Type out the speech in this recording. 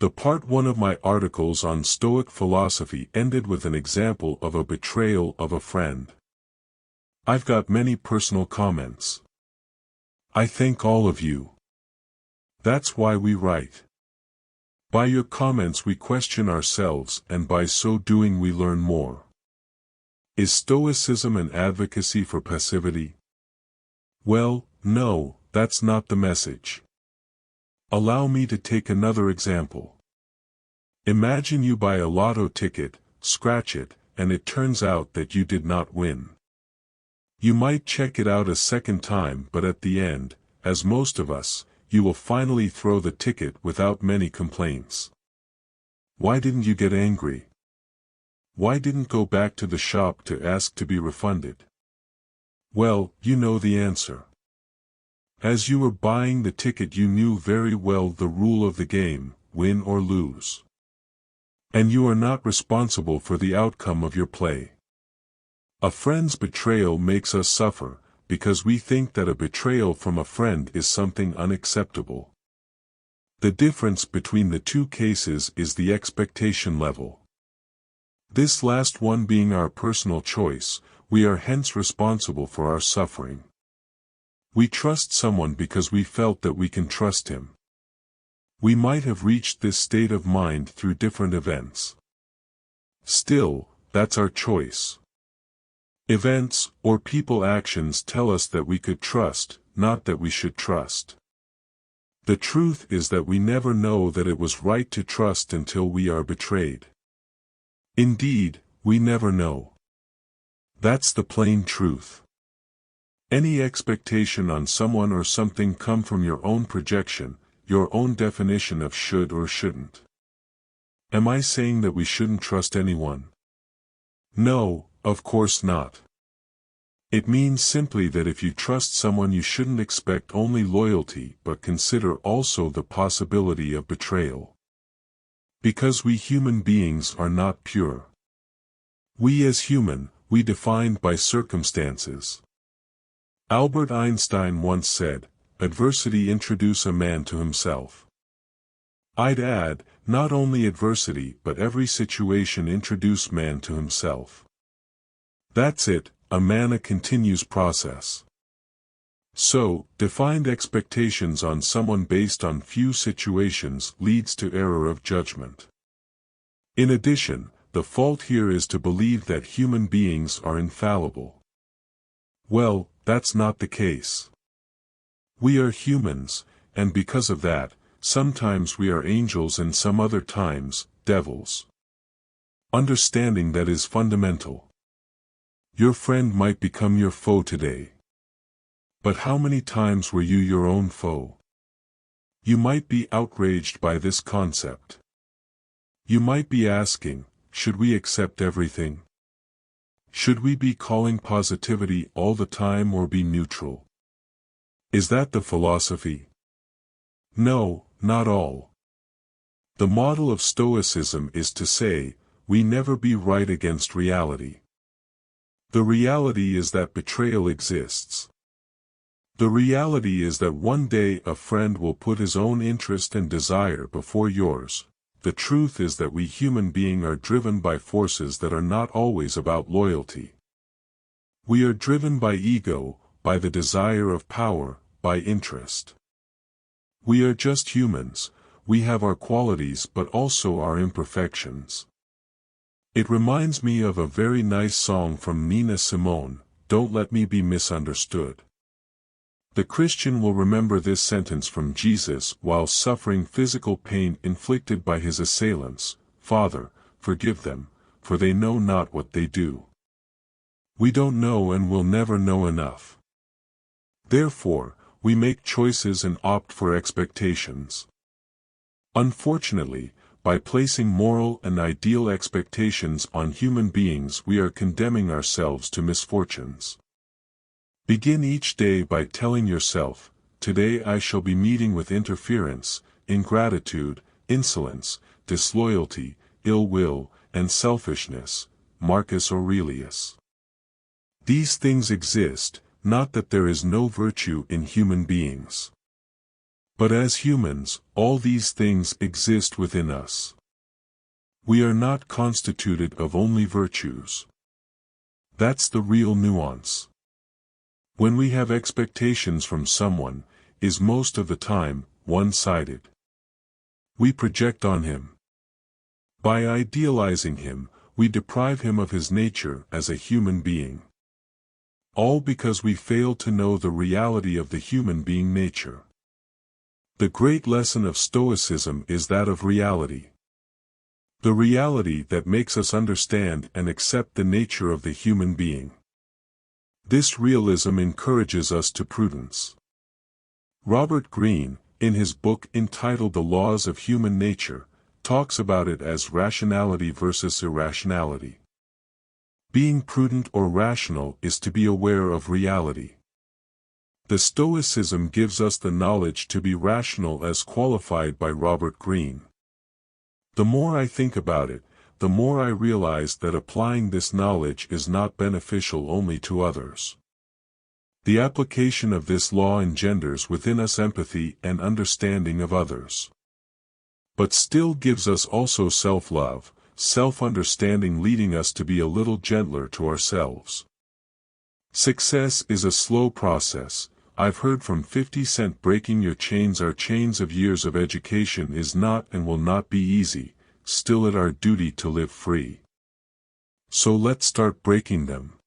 The part 1 of my articles on Stoic philosophy ended with an example of a betrayal of a friend. I've got many personal comments. I thank all of you. That's why we write. By your comments we question ourselves, and by so doing we learn more. Is Stoicism an advocacy for passivity? Well, no, that's not the message. Allow me to take another example. Imagine you buy a lotto ticket, scratch it, and it turns out that you did not win. You might check it out a second time, but at the end, as most of us, you will finally throw the ticket without many complaints. Why didn't you get angry? Why didn't go back to the shop to ask to be refunded? Well, you know the answer. As you were buying the ticket you knew very well the rule of the game, win or lose. And you are not responsible for the outcome of your play. A friend's betrayal makes us suffer, because we think that a betrayal from a friend is something unacceptable. The difference between the two cases is the expectation level. This last one being our personal choice, we are hence responsible for our suffering. We trust someone because we felt that we can trust him. We might have reached this state of mind through different events. Still, that's our choice. Events, or people actions tell us that we could trust, not that we should trust. The truth is that we never know that it was right to trust until we are betrayed. Indeed, we never know. That's the plain truth. Any expectation on someone or something come from your own projection, your own definition of should or shouldn't. Am I saying that we shouldn't trust anyone? No, of course not. It means simply that if you trust someone you shouldn't expect only loyalty but consider also the possibility of betrayal. Because we human beings are not pure. We as human, we defined by circumstances. Albert Einstein once said, "Adversity introduce a man to himself." I'd add, not only adversity but every situation introduce man to himself. That's it, a man a continuous process. So, defined expectations on someone based on few situations leads to error of judgment. In addition, the fault here is to believe that human beings are infallible. Well, that's not the case. We are humans, and because of that, sometimes we are angels and some other times, devils. Understanding that is fundamental. Your friend might become your foe today. But how many times were you your own foe? You might be outraged by this concept. You might be asking, should we accept everything? Should we be calling positivity all the time or be neutral? Is that the philosophy? No, not all. The model of Stoicism is to say, we never be right against reality. The reality is that betrayal exists. The reality is that one day a friend will put his own interest and desire before yours. The truth is that we human beings are driven by forces that are not always about loyalty. We are driven by ego, by the desire of power, by interest. We are just humans, we have our qualities but also our imperfections. It reminds me of a very nice song from Nina Simone, "Don't Let Me Be Misunderstood." The Christian will remember this sentence from Jesus while suffering physical pain inflicted by his assailants: "Father, forgive them, for they know not what they do." We don't know and will never know enough. Therefore, we make choices and opt for expectations. Unfortunately, by placing moral and ideal expectations on human beings we are condemning ourselves to misfortunes. Begin each day by telling yourself, "Today I shall be meeting with interference, ingratitude, insolence, disloyalty, ill will, and selfishness." Marcus Aurelius. These things exist, not that there is no virtue in human beings. But as humans, all these things exist within us. We are not constituted of only virtues. That's the real nuance. When we have expectations from someone, is most of the time, one-sided. We project on him. By idealizing him, we deprive him of his nature as a human being. All because we fail to know the reality of the human being nature. The great lesson of Stoicism is that of reality. The reality that makes us understand and accept the nature of the human being. This realism encourages us to prudence. Robert Greene, in his book entitled The Laws of Human Nature, talks about it as rationality versus irrationality. Being prudent or rational is to be aware of reality. The Stoicism gives us the knowledge to be rational as qualified by Robert Greene. The more I think about it, the more I realize that applying this knowledge is not beneficial only to others. The application of this law engenders within us empathy and understanding of others. But still gives us also self-love, self-understanding, leading us to be a little gentler to ourselves. Success is a slow process. I've heard from 50 Cent, breaking your chains, our chains of years of education, is not and will not be easy, still it our duty to live free. So let's start breaking them.